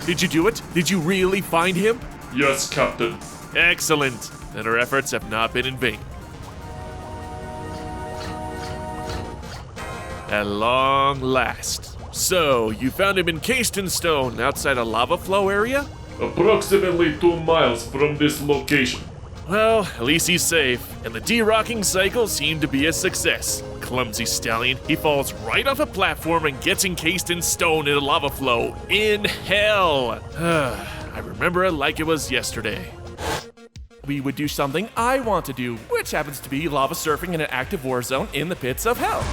Did you do it? Did you really find him? Yes, Captain. Excellent. Then our efforts have not been in vain. At long last. So, you found him encased in stone outside a lava flow area? Approximately 2 miles from this location. Well, at least he's safe, and the de-rocking cycle seemed to be a success. Clumsy stallion, he falls right off a platform and gets encased in stone in a lava flow. In hell! I remember it like it was yesterday. We would do something I want to do, which happens to be lava surfing in an active war zone in the pits of hell.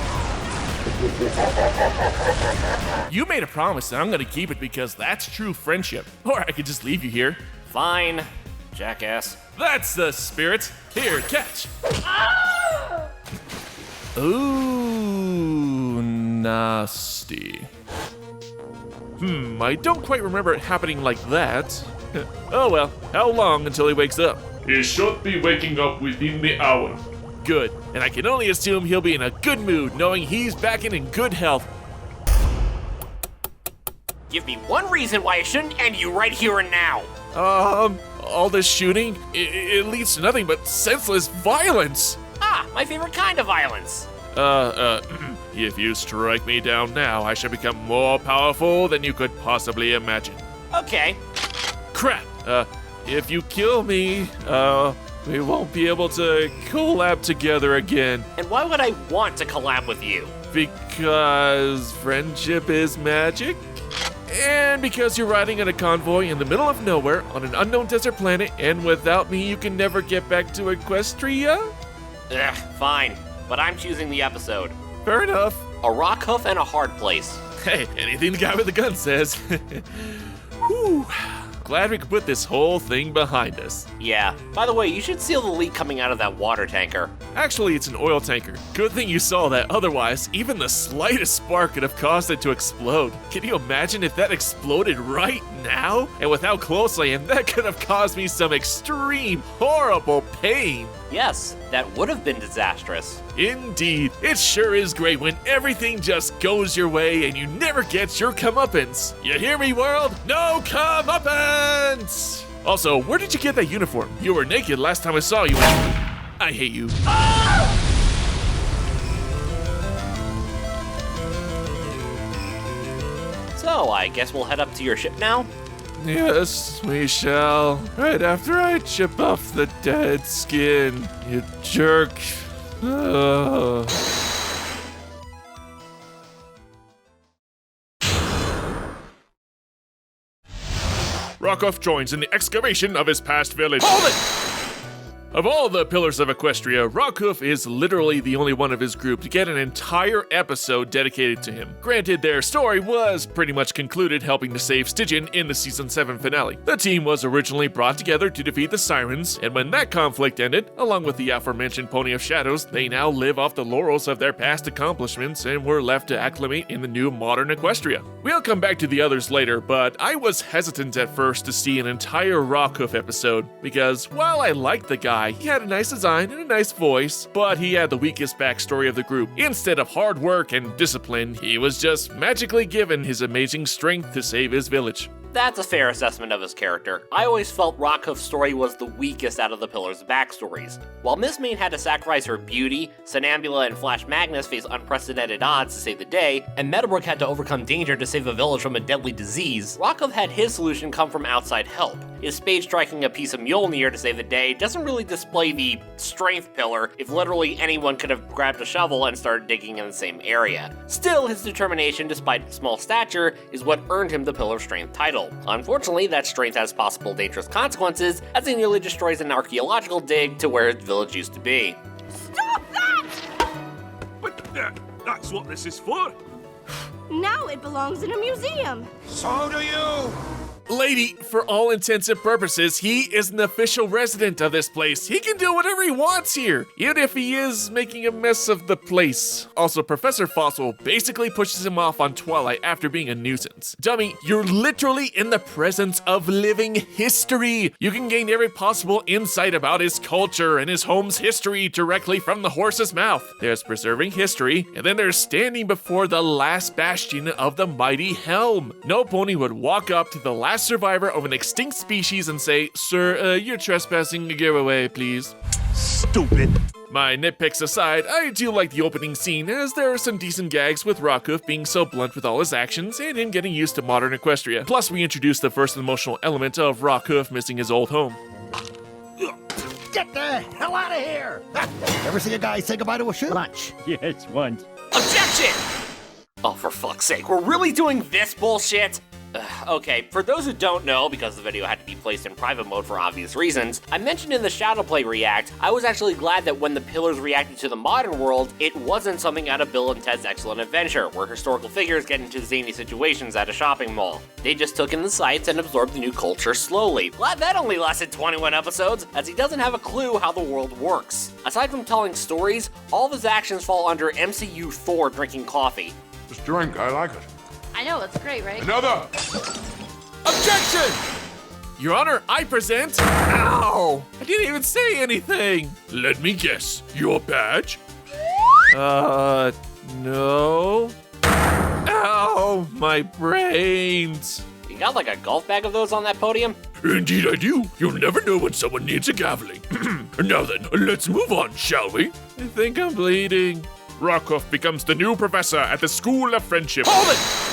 You made a promise and I'm gonna keep it because that's true friendship. Or I could just leave you here. Fine, jackass. That's the spirit. Here, catch. Ooh, nasty. I don't quite remember it happening like that. Oh well, how long until he wakes up? He should be waking up within the hour. Good, and I can only assume he'll be in a good mood knowing he's back in good health. Give me one reason why I shouldn't end you right here and now. All this shooting, it leads to nothing but senseless violence. Ah, my favorite kind of violence. If you strike me down now, I shall become more powerful than you could possibly imagine. Okay. Crap, if you kill me, we won't be able to collab together again. And why would I want to collab with you? Because friendship is magic? And because you're riding in a convoy in the middle of nowhere on an unknown desert planet, and without me you can never get back to Equestria? Ugh, fine. But I'm choosing the episode. Fair enough. A Rockhoof and a hard place. Hey, anything the guy with the gun says. Whew. Glad we could put this whole thing behind us. Yeah. By the way, you should seal the leak coming out of that water tanker. Actually, it's an oil tanker. Good thing you saw that, otherwise, even the slightest spark could have caused it to explode. Can you imagine if that exploded right now? And with how close I am, that could have caused me some extreme, horrible pain. Yes, that would have been disastrous. Indeed. It sure is great when everything just goes your way and you never get your comeuppance. You hear me, world? No comeuppance! Also, where did you get that uniform? You were naked last time I saw you. I hate you. So, I guess we'll head up to your ship now? Yes, we shall. Right after I chip off the dead skin, you jerk. Rockhoof joins in the excavation of his past village. Hold it! Of all the pillars of Equestria, Rockhoof is literally the only one of his group to get an entire episode dedicated to him. Granted, their story was pretty much concluded helping to save Stygian in the Season 7 finale. The team was originally brought together to defeat the Sirens, and when that conflict ended, along with the aforementioned Pony of Shadows, they now live off the laurels of their past accomplishments and were left to acclimate in the new modern Equestria. We'll come back to the others later, but I was hesitant at first to see an entire Rockhoof episode, because while I liked the guy, he had a nice design and a nice voice, but he had the weakest backstory of the group. Instead of hard work and discipline, he was just magically given his amazing strength to save his village. That's a fair assessment of his character. I always felt Rockhoof's story was the weakest out of the Pillars' backstories. While Miss Main had to sacrifice her beauty, Sonambula and Flash Magnus faced unprecedented odds to save the day, and Meadowbrook had to overcome danger to save a village from a deadly disease, Rockhoof had his solution come from outside help. His spade striking a piece of Mjolnir to save the day doesn't really display the strength pillar if literally anyone could have grabbed a shovel and started digging in the same area. Still, his determination despite his small stature is what earned him the Pillar of Strength title. Unfortunately, that strength has possible dangerous consequences as he nearly destroys an archaeological dig to where his village used to be. Stop that! But that's what this is for. Now it belongs in a museum. So do you. Lady, for all intents and purposes, he is an official resident of this place. He can do whatever he wants here, even if he is making a mess of the place. Also, Professor Fossil basically pushes him off on Twilight after being a nuisance. Dummy, you're literally in the presence of living history. You can gain every possible insight about his culture and his home's history directly from the horse's mouth. There's preserving history, and then there's standing before the last bastion of the mighty helm. No pony would walk up to the last last survivor of an extinct species and say, "Sir, you're trespassing, give away, please." Stupid. My nitpicks aside, I do like the opening scene, as there are some decent gags with Rockhoof being so blunt with all his actions and him getting used to modern Equestria. Plus, we introduce the first emotional element of Rockhoof missing his old home. Get the hell out of here! Ever see a guy say goodbye to a shoe? Lunch. Yes, once. Objection! Oh, for fuck's sake, we're really doing this bullshit? Okay, for those who don't know, because the video had to be placed in private mode for obvious reasons, I mentioned in the Shadowplay React, I was actually glad that when the pillars reacted to the modern world, it wasn't something out of Bill and Ted's Excellent Adventure, where historical figures get into zany situations at a shopping mall. They just took in the sights and absorbed the new culture slowly. Glad that only lasted 21 episodes, as he doesn't have a clue how the world works. Aside from telling stories, all of his actions fall under MCU Thor drinking coffee. This drink, I like it. I know, it's great, right? Another! Objection! Your Honor, I present... Ow! I didn't even say anything! Let me guess. Your badge? No. Ow! My brains! You got like a golf bag of those on that podium? Indeed I do. You'll never know when someone needs a gaveling. Now then, let's move on, shall we? I think I'm bleeding. Rockhoof becomes the new professor at the School of Friendship. Hold it!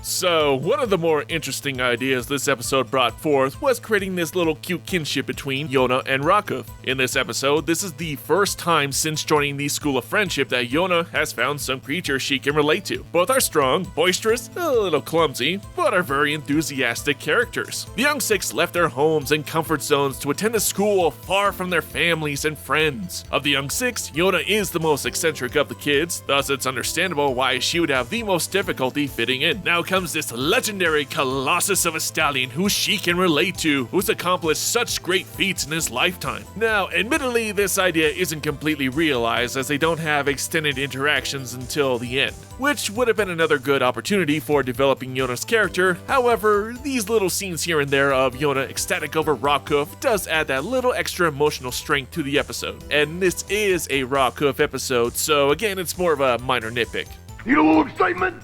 So, one of the more interesting ideas this episode brought forth was creating this little cute kinship between Yona and Rockhoof. In this episode, this is the first time since joining the School of Friendship that Yona has found some creature she can relate to. Both are strong, boisterous, a little clumsy, but are very enthusiastic characters. The young six left their homes and comfort zones to attend a school far from their families and friends. Of the young six, Yona is the most eccentric of the kids, thus it's understandable why she would have the most difficulty fitting in. Now comes this legendary colossus of a stallion who she can relate to, who's accomplished such great feats in his lifetime. Now, admittedly, this idea isn't completely realized as they don't have extended interactions until the end, which would have been another good opportunity for developing Yona's character. However, these little scenes here and there of Yona ecstatic over Rockhoof does add that little extra emotional strength to the episode. And this is a Rockhoof episode, so again, it's more of a minor nitpick. Need a little excitement?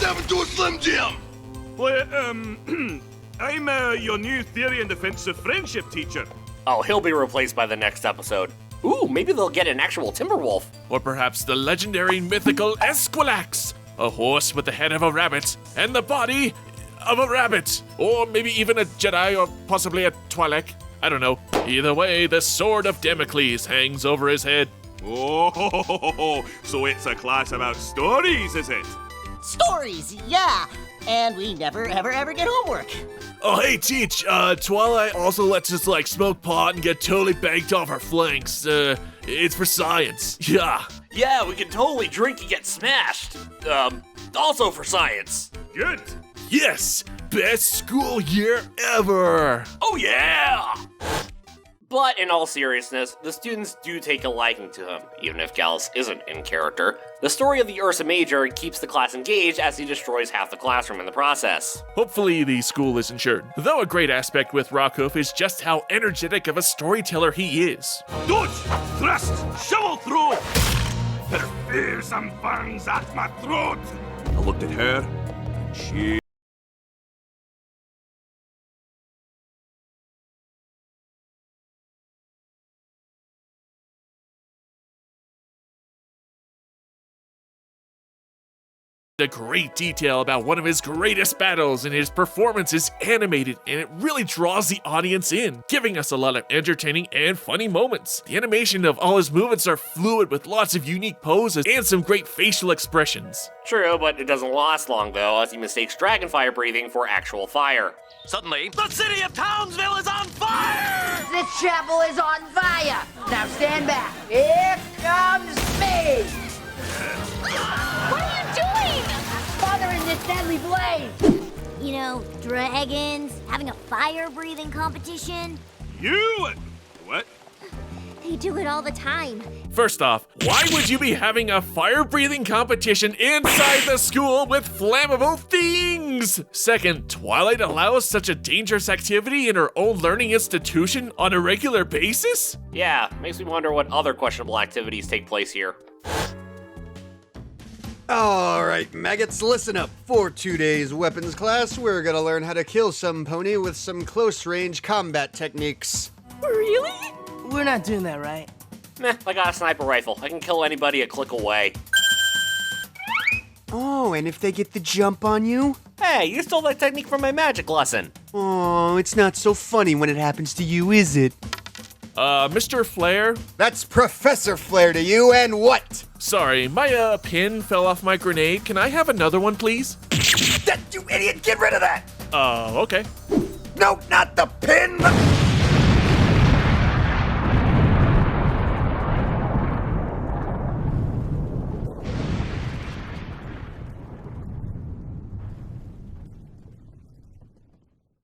Step into a Slim Jim! Well, I'm your new theory and defensive friendship teacher. Oh, he'll be replaced by the next episode. Ooh, maybe they'll get an actual Timberwolf. Or perhaps the legendary mythical Esquilax, a horse with the head of a rabbit and the body of a rabbit. Or maybe even a Jedi or possibly a Twi'lek. I don't know. Either way, the sword of Damocles hangs over his head. Oh, so it's a class about stories, is it? Stories, yeah. And we never, ever get homework. Oh, hey, Teach, Twilight also lets us, smoke pot and get totally baked off our flanks. It's for science. Yeah. Yeah, we can totally drink and get smashed. Also for science. Good. Yes! Best school year ever! Oh yeah! But in all seriousness, the students do take a liking to him, even if Gallus isn't in character. The story of the Ursa Major keeps the class engaged as he destroys half the classroom in the process. Hopefully the school is insured. Though a great aspect with Rockhoof is just how energetic of a storyteller he is. Dodge! Thrust! Shovel throw! There fear some fangs at my throat! I looked at her, and she... The great detail about one of his greatest battles, and his performance is animated and it really draws the audience in, giving us a lot of entertaining and funny moments. The animation of all his movements are fluid with lots of unique poses and some great facial expressions. True, but it doesn't last long though, as he mistakes dragonfire breathing for actual fire. Suddenly, the city of Townsville is on fire! This chapel is on fire! Now stand back. Here comes me! What are you doing? Fathering this deadly blaze! You know, dragons, having a fire-breathing competition. You... What? They do it all the time. First off, why would you be having a fire-breathing competition inside the school with flammable things? Second, Twilight allows such a dangerous activity in her own learning institution on a regular basis? Yeah, makes me wonder what other questionable activities take place here. Alright, maggots, listen up. For today's weapons class, we're gonna learn how to kill some pony with some close-range combat techniques. Really? We're not doing that, right? Meh, I got a sniper rifle. I can kill anybody a click away. Oh, and if they get the jump on you? Hey, you stole that technique from my magic lesson. Oh, it's not so funny when it happens to you, is it? Mr. Flare? That's Professor Flare to you, and what? Sorry, my, pin fell off my grenade. Can I have another one, please? That, you idiot! Get rid of that! Okay. No, not the pin!